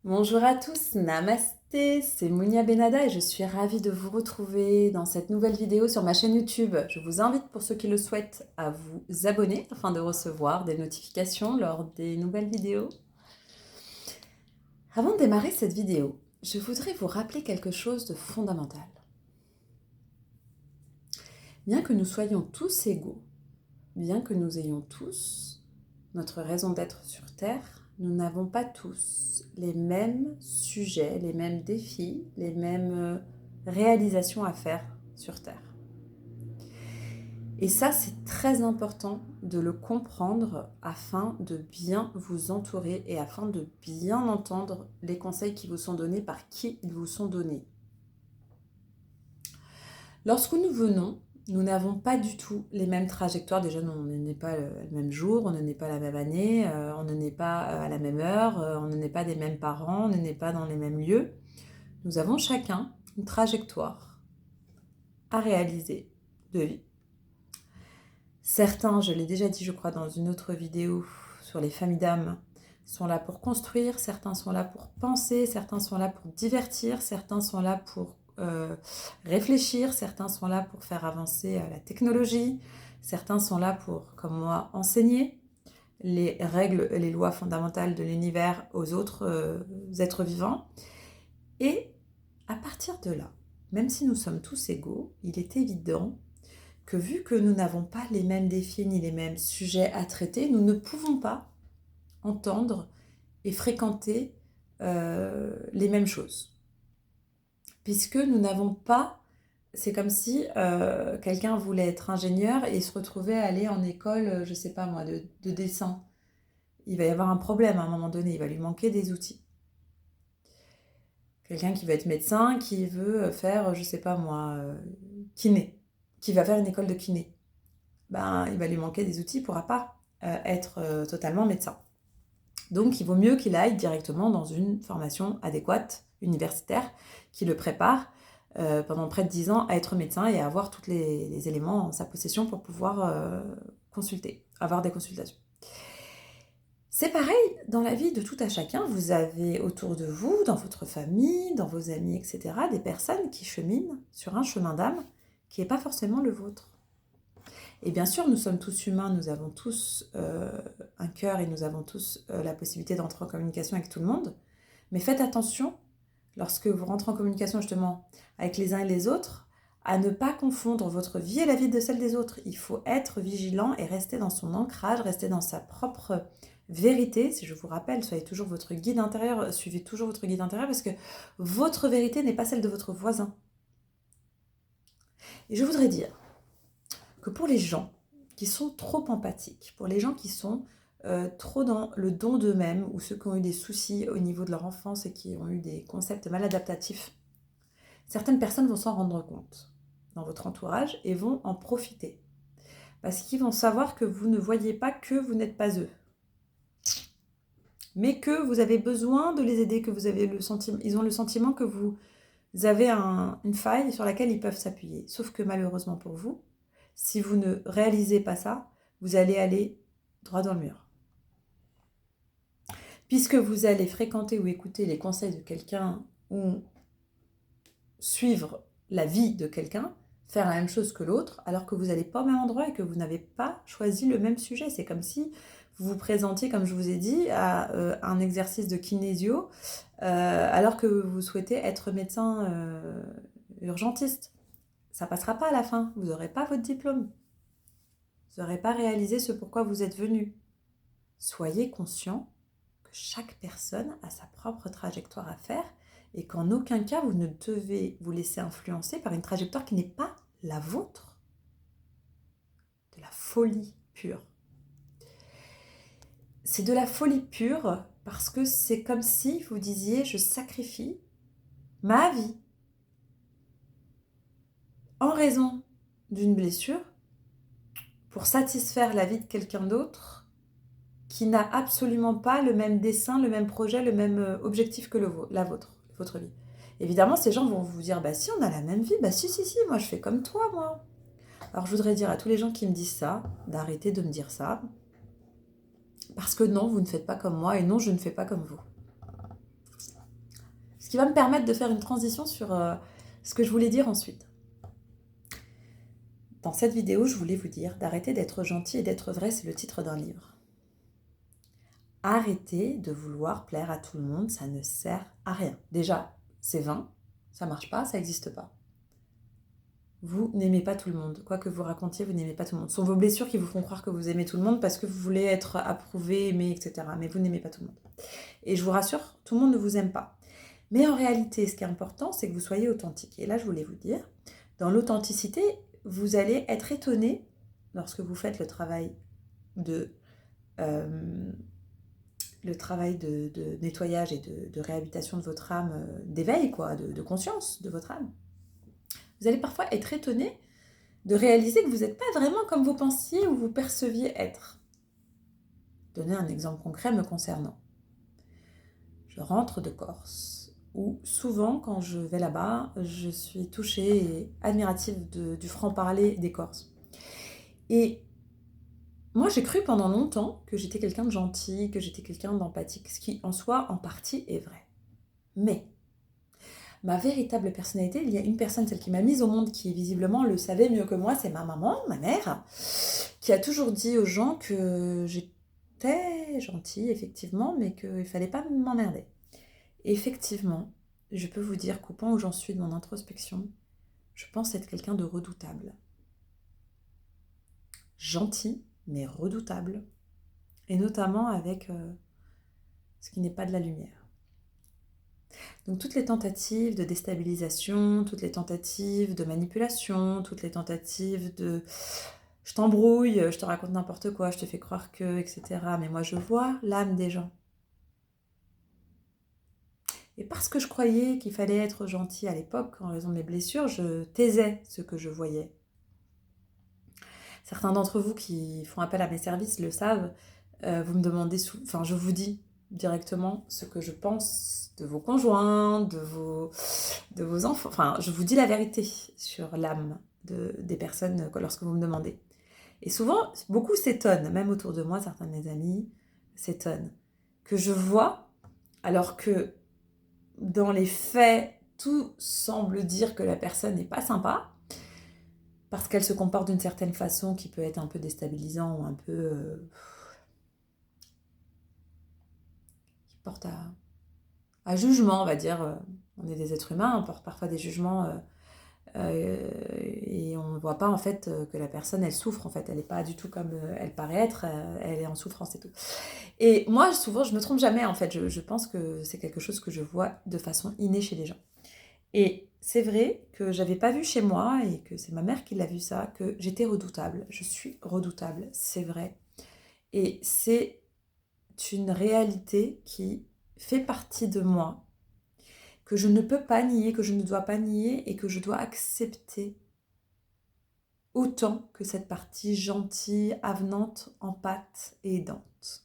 Bonjour à tous, namasté, c'est Mounia Benada et je suis ravie de vous retrouver dans cette nouvelle vidéo sur ma chaîne YouTube. Je vous invite pour ceux qui le souhaitent à vous abonner afin de recevoir des notifications lors des nouvelles vidéos. Avant de démarrer cette vidéo, je voudrais vous rappeler quelque chose de fondamental. Bien que nous soyons tous égaux, bien que nous ayons tous notre raison d'être sur Terre, nous n'avons pas tous les mêmes sujets, les mêmes défis, les mêmes réalisations à faire sur Terre. Et ça, c'est très important de le comprendre afin de bien vous entourer et afin de bien entendre les conseils qui vous sont donnés par qui ils vous sont donnés. Lorsque nous venons, nous n'avons pas du tout les mêmes trajectoires. Déjà, on ne naît pas le même jour, on ne naît pas la même année, on ne naît pas à la même heure, on ne naît pas des mêmes parents, on ne naît pas dans les mêmes lieux. Nous avons chacun une trajectoire à réaliser de vie. Certains, je l'ai déjà dit, je crois, dans une autre vidéo sur les familles d'âmes, sont là pour construire, certains sont là pour penser, certains sont là pour divertir, certains sont là pour réfléchir, certains sont là pour faire avancer la technologie, certains sont là pour, comme moi, enseigner les règles et les lois fondamentales de l'univers aux autres êtres vivants. Et à partir de là, même si nous sommes tous égaux, il est évident que vu que nous n'avons pas les mêmes défis ni les mêmes sujets à traiter, nous ne pouvons pas entendre et fréquenter les mêmes choses. Puisque nous n'avons pas, c'est comme si quelqu'un voulait être ingénieur et se retrouvait à aller en école, je sais pas moi, de dessin. Il va y avoir un problème à un moment donné, il va lui manquer des outils. Quelqu'un qui veut être médecin, qui veut faire, je sais pas moi, kiné, qui va faire une école de kiné. Ben, il va lui manquer des outils, il ne pourra pas être totalement médecin. Donc, il vaut mieux qu'il aille directement dans une formation adéquate, universitaire, qui le prépare pendant près de 10 ans à être médecin et à avoir tous les éléments en sa possession pour pouvoir consulter, avoir des consultations. C'est pareil dans la vie de tout à chacun. Vous avez autour de vous, dans votre famille, dans vos amis, etc., des personnes qui cheminent sur un chemin d'âme qui n'est pas forcément le vôtre. Et bien sûr, nous sommes tous humains, nous avons tous un cœur et nous avons tous la possibilité d'entrer en communication avec tout le monde. Mais faites attention, lorsque vous rentrez en communication justement avec les uns et les autres, à ne pas confondre votre vie et la vie de celle des autres. Il faut être vigilant et rester dans son ancrage, rester dans sa propre vérité. Si je vous rappelle, soyez toujours votre guide intérieur, suivez toujours votre guide intérieur parce que votre vérité n'est pas celle de votre voisin. Et je voudrais dire que pour les gens qui sont trop empathiques, pour les gens qui sont trop dans le don d'eux-mêmes, ou ceux qui ont eu des soucis au niveau de leur enfance et qui ont eu des concepts maladaptatifs, certaines personnes vont s'en rendre compte dans votre entourage et vont en profiter. Parce qu'ils vont savoir que vous ne voyez pas que vous n'êtes pas eux, mais que vous avez besoin de les aider, que vous avez le sentiment, ils ont le sentiment que vous avez une faille sur laquelle ils peuvent s'appuyer. Sauf que malheureusement pour vous, si vous ne réalisez pas ça, vous allez aller droit dans le mur. Puisque vous allez fréquenter ou écouter les conseils de quelqu'un ou suivre la vie de quelqu'un, faire la même chose que l'autre, alors que vous n'allez pas au même endroit et que vous n'avez pas choisi le même sujet. C'est comme si vous vous présentiez, comme je vous ai dit, à un exercice de kinésio, alors que vous souhaitez être médecin urgentiste. Ça passera pas à la fin, vous n'aurez pas votre diplôme. Vous n'aurez pas réalisé ce pourquoi vous êtes venu. Soyez conscient que chaque personne a sa propre trajectoire à faire et qu'en aucun cas vous ne devez vous laisser influencer par une trajectoire qui n'est pas la vôtre. De la folie pure. C'est de la folie pure parce que c'est comme si vous disiez je sacrifie ma vie en raison d'une blessure pour satisfaire la vie de quelqu'un d'autre qui n'a absolument pas le même dessein, le même projet, le même objectif que votre vie. Évidemment, ces gens vont vous dire, bah si, on a la même vie, bah si, moi je fais comme toi, moi. Alors je voudrais dire à tous les gens qui me disent ça, d'arrêter de me dire ça, parce que non, vous ne faites pas comme moi, et non, je ne fais pas comme vous. qui va me permettre de faire une transition sur ce que je voulais dire ensuite. Dans cette vidéo, je voulais vous dire d'arrêter d'être gentil et d'être vrai, c'est le titre d'un livre. Arrêtez de vouloir plaire à tout le monde, ça ne sert à rien. Déjà, c'est vain, ça marche pas, ça n'existe pas. Vous n'aimez pas tout le monde. Quoi que vous racontiez, vous n'aimez pas tout le monde. Ce sont vos blessures qui vous font croire que vous aimez tout le monde parce que vous voulez être approuvé, aimé, etc. Mais vous n'aimez pas tout le monde. Et je vous rassure, tout le monde ne vous aime pas. Mais en réalité, ce qui est important, c'est que vous soyez authentique. Et là, je voulais vous dire, dans l'authenticité, vous allez être étonné lorsque vous faites le travail de nettoyage et de réhabilitation de votre âme, d'éveil, quoi, de conscience de votre âme. Vous allez parfois être étonné de réaliser que vous n'êtes pas vraiment comme vous pensiez ou vous perceviez être. Donner un exemple concret me concernant. Je rentre de Corse, où souvent quand je vais là-bas, je suis touchée et admirative du franc-parler des Corses. Et moi, j'ai cru pendant longtemps que j'étais quelqu'un de gentil, que j'étais quelqu'un d'empathique, ce qui en soi, en partie, est vrai. Mais ma véritable personnalité, il y a une personne, celle qui m'a mise au monde, qui visiblement le savait mieux que moi, c'est ma maman, ma mère, qui a toujours dit aux gens que j'étais gentille, effectivement, mais qu'il ne fallait pas m'emmerder. Et effectivement, je peux vous dire qu'au point où j'en suis de mon introspection, je pense être quelqu'un de redoutable. Gentil, mais redoutable. Et notamment avec ce qui n'est pas de la lumière. Donc toutes les tentatives de déstabilisation, toutes les tentatives de manipulation, toutes les tentatives de je t'embrouille, je te raconte n'importe quoi, je te fais croire que, etc. Mais moi je vois l'âme des gens. Et parce que je croyais qu'il fallait être gentil à l'époque, en raison de mes blessures, je taisais ce que je voyais. Certains d'entre vous qui font appel à mes services le savent, vous me demandez, je vous dis directement ce que je pense de vos conjoints, de vos enfants. Enfin, je vous dis la vérité sur l'âme des personnes lorsque vous me demandez. Et souvent, beaucoup s'étonnent, même autour de moi, certains de mes amis s'étonnent, que je vois, alors que dans les faits, tout semble dire que la personne n'est pas sympa, parce qu'elle se comporte d'une certaine façon qui peut être un peu déstabilisant ou un peu... qui porte à jugement, on va dire. On est des êtres humains, on porte parfois des jugements et on ne voit pas en fait que la personne elle souffre en fait, elle n'est pas du tout comme elle paraît être, elle est en souffrance et tout. Et moi souvent je me trompe jamais en fait, je pense que c'est quelque chose que je vois de façon innée chez les gens. Et c'est vrai que j'avais pas vu chez moi et que c'est ma mère qui l'a vu ça, que j'étais redoutable, je suis redoutable, c'est vrai. Et c'est une réalité qui fait partie de moi, que je ne peux pas nier, que je ne dois pas nier et que je dois accepter autant que cette partie gentille, avenante, empathe et aidante.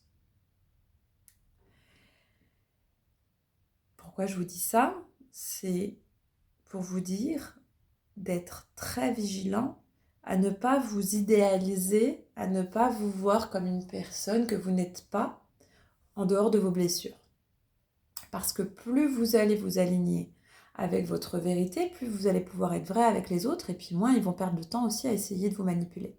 Pourquoi je vous dis ça? C'est pour vous dire d'être très vigilant à ne pas vous idéaliser, à ne pas vous voir comme une personne que vous n'êtes pas en dehors de vos blessures. Parce que plus vous allez vous aligner avec votre vérité, plus vous allez pouvoir être vrai avec les autres, et puis moins ils vont perdre le temps aussi à essayer de vous manipuler.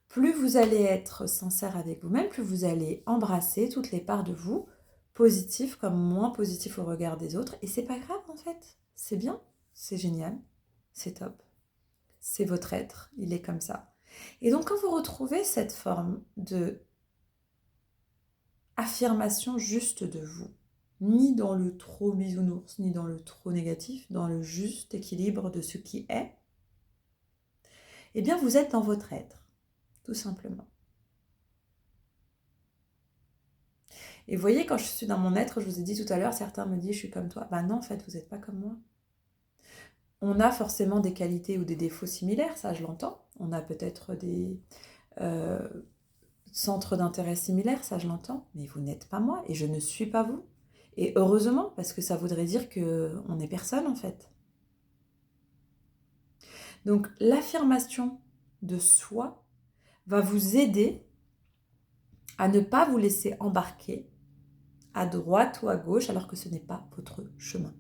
Plus vous allez être sincère avec vous-même, plus vous allez embrasser toutes les parts de vous, positives comme moins positives au regard des autres, et c'est pas grave en fait, c'est bien, c'est génial, c'est top, c'est votre être, il est comme ça. Et donc quand vous retrouvez cette forme de affirmation juste de vous, ni dans le trop bisounours, ni dans le trop négatif, dans le juste équilibre de ce qui est, eh bien vous êtes dans votre être, tout simplement. Et vous voyez, quand je suis dans mon être, je vous ai dit tout à l'heure, certains me disent je suis comme toi. Ben non, en fait, vous n'êtes pas comme moi. On a forcément des qualités ou des défauts similaires, ça je l'entends. On a peut-être des centres d'intérêt similaires, ça je l'entends. Mais vous n'êtes pas moi et je ne suis pas vous. Et heureusement, parce que ça voudrait dire qu'on n'est personne en fait. Donc l'affirmation de soi va vous aider à ne pas vous laisser embarquer à droite ou à gauche alors que ce n'est pas votre chemin.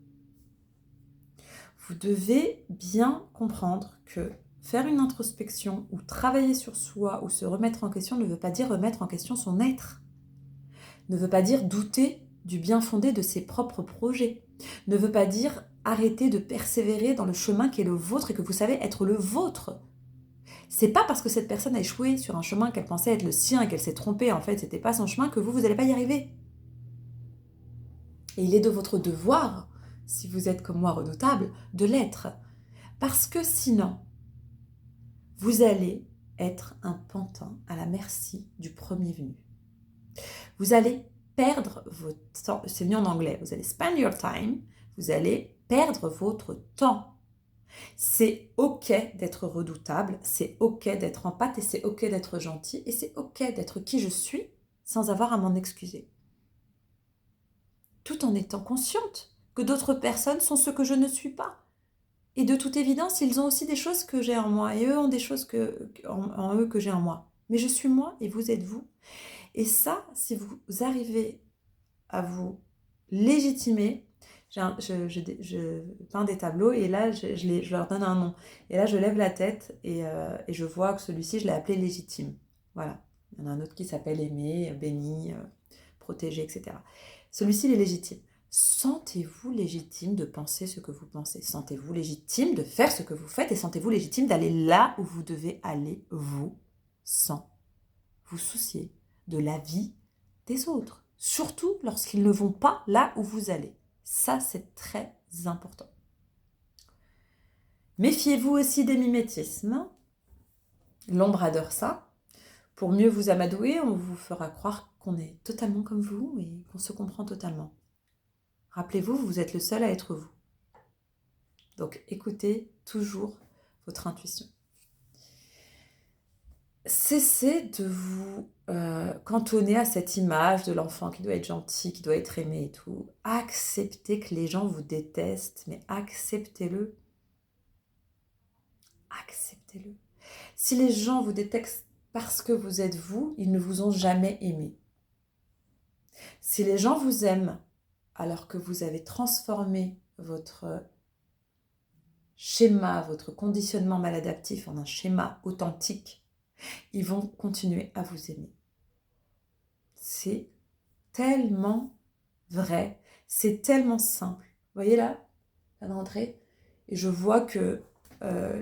Vous devez bien comprendre que faire une introspection ou travailler sur soi ou se remettre en question ne veut pas dire remettre en question son être. Ne veut pas dire douter du bien fondé de ses propres projets. Ne veut pas dire arrêter de persévérer dans le chemin qui est le vôtre et que vous savez être le vôtre. C'est pas parce que cette personne a échoué sur un chemin qu'elle pensait être le sien et qu'elle s'est trompée, en fait, c'était pas son chemin, que vous n'allez pas y arriver. Et il est de votre devoir, si vous êtes comme moi redoutable, de l'être. Parce que sinon, vous allez être un pantin à la merci du premier venu. Vous allez perdre votre temps, c'est mieux en anglais, vous allez spend your time, vous allez perdre votre temps. C'est ok d'être redoutable, c'est ok d'être empathe et c'est ok d'être gentil et c'est ok d'être qui je suis sans avoir à m'en excuser. Tout en étant consciente que d'autres personnes sont ce que je ne suis pas. Et de toute évidence, ils ont aussi des choses que j'ai en moi et eux ont des choses en eux que j'ai en moi. Mais je suis moi et vous êtes vous. Et ça, si vous arrivez à vous légitimer, je peins des tableaux et là, je leur donne un nom. Et là, je lève la tête et je vois que celui-ci, je l'ai appelé légitime. Voilà. Il y en a un autre qui s'appelle aimé, béni, protégé, etc. Celui-ci, il est légitime. Sentez-vous légitime de penser ce que vous pensez. Sentez-vous légitime de faire ce que vous faites et sentez-vous légitime d'aller là où vous devez aller, vous, sans vous soucier de la vie des autres. Surtout lorsqu'ils ne vont pas là où vous allez. Ça, c'est très important. Méfiez-vous aussi des mimétismes. L'ombre adore ça. Pour mieux vous amadouer, on vous fera croire qu'on est totalement comme vous et qu'on se comprend totalement. Rappelez-vous, vous êtes le seul à être vous. Donc écoutez toujours votre intuition. Cessez de vous cantonner à cette image de l'enfant qui doit être gentil, qui doit être aimé et tout. Acceptez que les gens vous détestent, mais acceptez-le. Acceptez-le. Si les gens vous détestent parce que vous êtes vous, ils ne vous ont jamais aimé. Si les gens vous aiment alors que vous avez transformé votre schéma, votre conditionnement maladaptif en un schéma authentique, ils vont continuer à vous aimer. C'est tellement vrai, c'est tellement simple. Vous voyez là, à l'entrée, et je vois que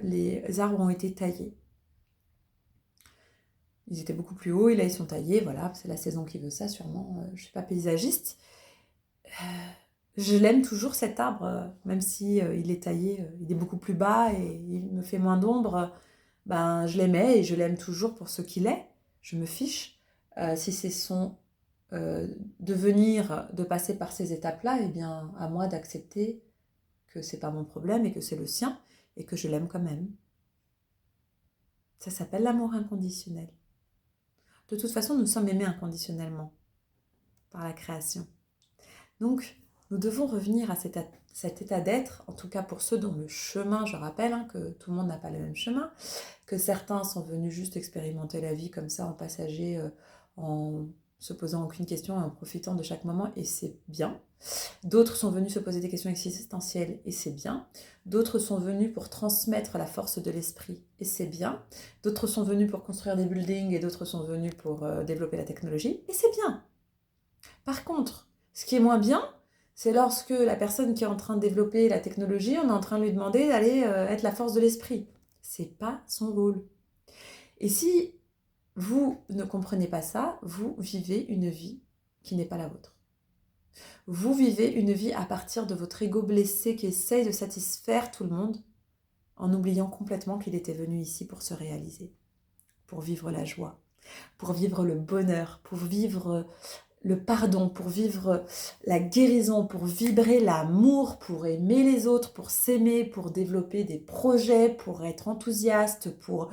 les arbres ont été taillés. Ils étaient beaucoup plus hauts et là ils sont taillés, voilà, c'est la saison qui veut ça sûrement, je ne suis pas paysagiste. Je l'aime toujours cet arbre, même si il est taillé, il est beaucoup plus bas et il me fait moins d'ombre, ben je l'aimais et je l'aime toujours pour ce qu'il est, je me fiche. Si c'est son devenir, de passer par ces étapes-là, eh bien à moi d'accepter que c'est pas mon problème et que c'est le sien et que je l'aime quand même. Ça s'appelle l'amour inconditionnel. De toute façon, nous sommes aimés inconditionnellement par la création. Donc, nous devons revenir à cet état d'être, en tout cas pour ceux dont le chemin, je rappelle que tout le monde n'a pas le même chemin, que certains sont venus juste expérimenter la vie comme ça en passager, en se posant aucune question et en profitant de chaque moment, et c'est bien. D'autres sont venus se poser des questions existentielles, et c'est bien. D'autres sont venus pour transmettre la force de l'esprit, et c'est bien. D'autres sont venus pour construire des buildings, et d'autres sont venus pour développer la technologie, et c'est bien. Par contre, ce qui est moins bien, c'est lorsque la personne qui est en train de développer la technologie, on est en train de lui demander d'aller être la force de l'esprit. C'est pas son rôle. Et si vous ne comprenez pas ça, vous vivez une vie qui n'est pas la vôtre. Vous vivez une vie à partir de votre ego blessé qui essaye de satisfaire tout le monde en oubliant complètement qu'il était venu ici pour se réaliser, pour vivre la joie, pour vivre le bonheur, pour vivre le pardon, pour vivre la guérison, pour vibrer l'amour, pour aimer les autres, pour s'aimer, pour développer des projets, pour être enthousiaste, pour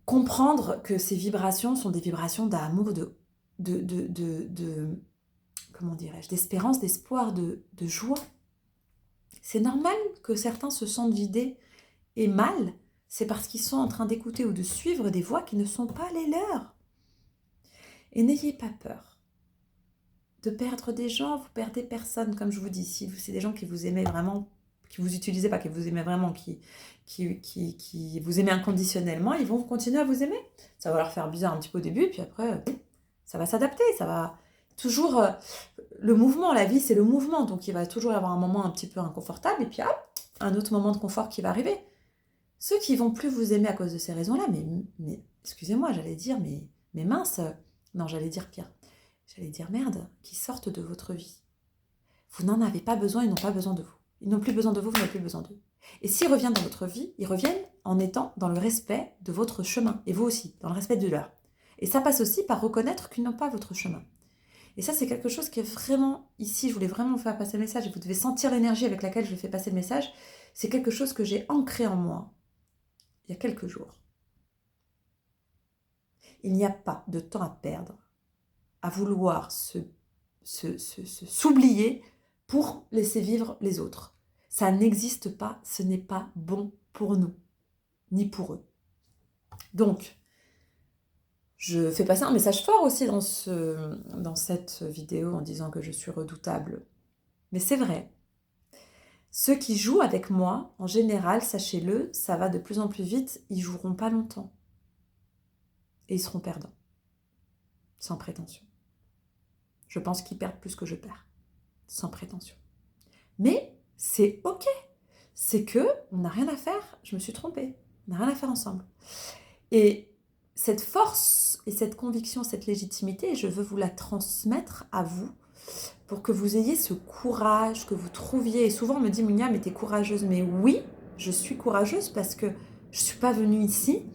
comprendre que ces vibrations sont des vibrations d'amour, comment dirais-je, d'espérance, d'espoir, de joie. C'est normal que certains se sentent vidés et mal, c'est parce qu'ils sont en train d'écouter ou de suivre des voix qui ne sont pas les leurs. Et n'ayez pas peur de perdre des gens, vous perdez personne, comme je vous dis, si c'est des gens qui vous aimaient vraiment, qui vous utilisez pas, qui vous aimez vraiment, qui vous aimez inconditionnellement, ils vont continuer à vous aimer. Ça va leur faire bizarre un petit peu au début, puis après, ça va s'adapter, ça va toujours... le mouvement, la vie, c'est le mouvement, donc il va toujours y avoir un moment un petit peu inconfortable, et puis hop, un autre moment de confort qui va arriver. Ceux qui vont plus vous aimer à cause de ces raisons-là, mais excusez-moi, j'allais dire, mais mince, non, j'allais dire pire, j'allais dire merde, qui sortent de votre vie. Vous n'en avez pas besoin, ils n'ont pas besoin de vous. Ils n'ont plus besoin de vous, vous n'avez plus besoin d'eux. Et s'ils reviennent dans votre vie, ils reviennent en étant dans le respect de votre chemin, et vous aussi, dans le respect de leur. Et ça passe aussi par reconnaître qu'ils n'ont pas votre chemin. Et ça, c'est quelque chose qui est vraiment, ici, je voulais vraiment vous faire passer le message, et vous devez sentir l'énergie avec laquelle je fais passer le message. C'est quelque chose que j'ai ancré en moi il y a quelques jours. Il n'y a pas de temps à perdre à vouloir s'oublier pour laisser vivre les autres. Ça n'existe pas, ce n'est pas bon pour nous, ni pour eux. Donc, je fais passer un message fort aussi dans cette vidéo en disant que je suis redoutable. Mais c'est vrai. Ceux qui jouent avec moi, en général, sachez-le, ça va de plus en plus vite, ils joueront pas longtemps. Et ils seront perdants. Sans prétention. Je pense qu'ils perdent plus que je perds. Sans prétention. Mais c'est ok. C'est que on n'a rien à faire. Je me suis trompée. On n'a rien à faire ensemble. Et cette force et cette conviction, cette légitimité, je veux vous la transmettre à vous pour que vous ayez ce courage, que vous trouviez. Et souvent on me dit, Mounia, mais t'es courageuse. Mais oui, je suis courageuse parce que je ne suis pas venue ici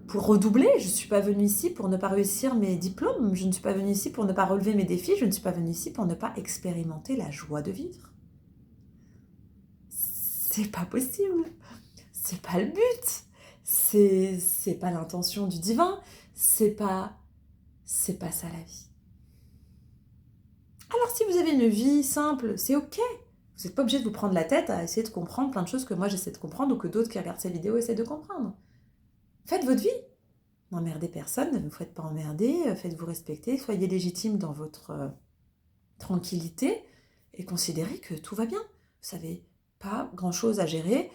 pour redoubler, je ne suis pas venue ici pour ne pas réussir mes diplômes, je ne suis pas venue ici pour ne pas relever mes défis, je ne suis pas venue ici pour ne pas expérimenter la joie de vivre. C'est pas possible, c'est pas le but, c'est pas l'intention du divin, c'est pas ça la vie. Alors si vous avez une vie simple, c'est ok. Vous n'êtes pas obligé de vous prendre la tête à essayer de comprendre plein de choses que moi j'essaie de comprendre ou que d'autres qui regardent ces vidéos essaient de comprendre. Faites votre vie. N'emmerdez personne, ne vous faites pas emmerder, faites-vous respecter, soyez légitime dans votre tranquillité et considérez que tout va bien. Vous n'avez pas grand-chose à gérer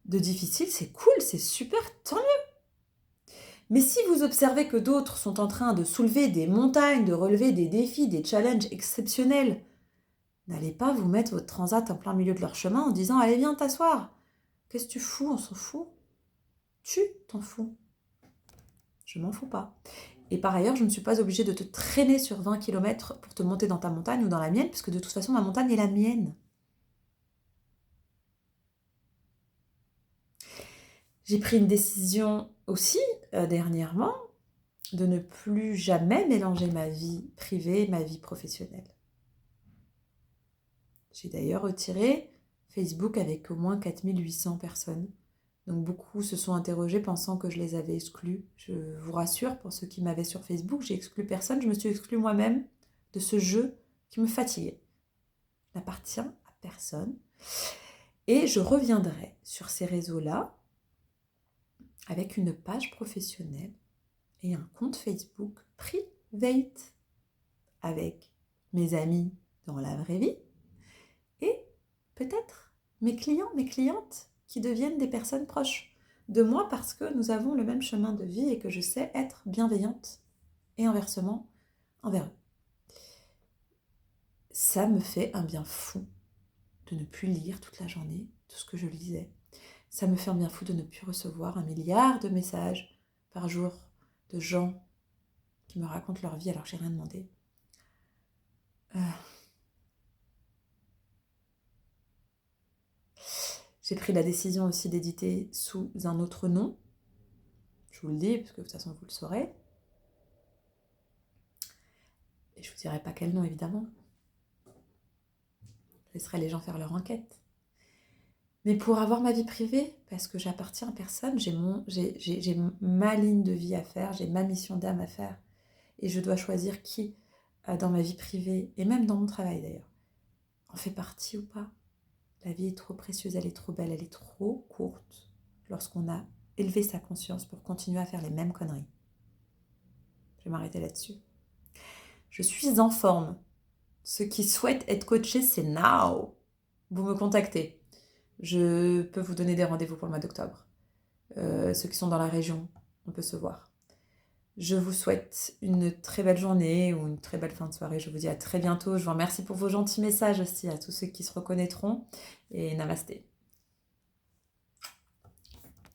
de difficile, c'est cool, c'est super, tant mieux. Mais si vous observez que d'autres sont en train de soulever des montagnes, de relever des défis, des challenges exceptionnels, n'allez pas vous mettre votre transat en plein milieu de leur chemin en disant « Allez, viens t'asseoir ». Qu'est-ce que tu fous? On s'en fout. Tu t'en fous. Je m'en fous pas. Et par ailleurs, je ne suis pas obligée de te traîner sur 20 km pour te monter dans ta montagne ou dans la mienne, puisque de toute façon, ma montagne est la mienne. J'ai pris une décision aussi, dernièrement, de ne plus jamais mélanger ma vie privée et ma vie professionnelle. J'ai d'ailleurs retiré Facebook avec au moins 4800 personnes. Donc beaucoup se sont interrogés pensant que je les avais exclus. Je vous rassure, pour ceux qui m'avaient sur Facebook, j'ai exclu personne, je me suis exclue moi-même de ce jeu qui me fatiguait. Il n'appartient à personne. Et je reviendrai sur ces réseaux-là avec une page professionnelle et un compte Facebook private avec mes amis dans la vraie vie et peut-être mes clients, mes clientes qui deviennent des personnes proches de moi parce que nous avons le même chemin de vie et que je sais être bienveillante et inversement envers eux. Ça me fait un bien fou de ne plus lire toute la journée tout ce que je lisais. Ça me fait un bien fou de ne plus recevoir 1 milliard de messages par jour de gens qui me racontent leur vie alors que j'ai rien demandé. J'ai pris la décision aussi d'éditer sous un autre nom. Je vous le dis, parce que de toute façon, vous le saurez. Et je ne vous dirai pas quel nom, évidemment. Je laisserai les gens faire leur enquête. Mais pour avoir ma vie privée, parce que j'appartiens à personne, j'ai ma ligne de vie à faire, j'ai ma mission d'âme à faire. Et je dois choisir qui, dans ma vie privée, et même dans mon travail d'ailleurs, en fait partie ou pas. La vie est trop précieuse, elle est trop belle, elle est trop courte lorsqu'on a élevé sa conscience pour continuer à faire les mêmes conneries. Je vais m'arrêter là-dessus. Je suis en forme. Ceux qui souhaitent être coachés, c'est now. Vous me contactez. Je peux vous donner des rendez-vous pour le mois d'octobre. Ceux qui sont dans la région, on peut se voir. Je vous souhaite une très belle journée ou une très belle fin de soirée. Je vous dis à très bientôt. Je vous remercie pour vos gentils messages aussi, à tous ceux qui se reconnaîtront. Et namasté.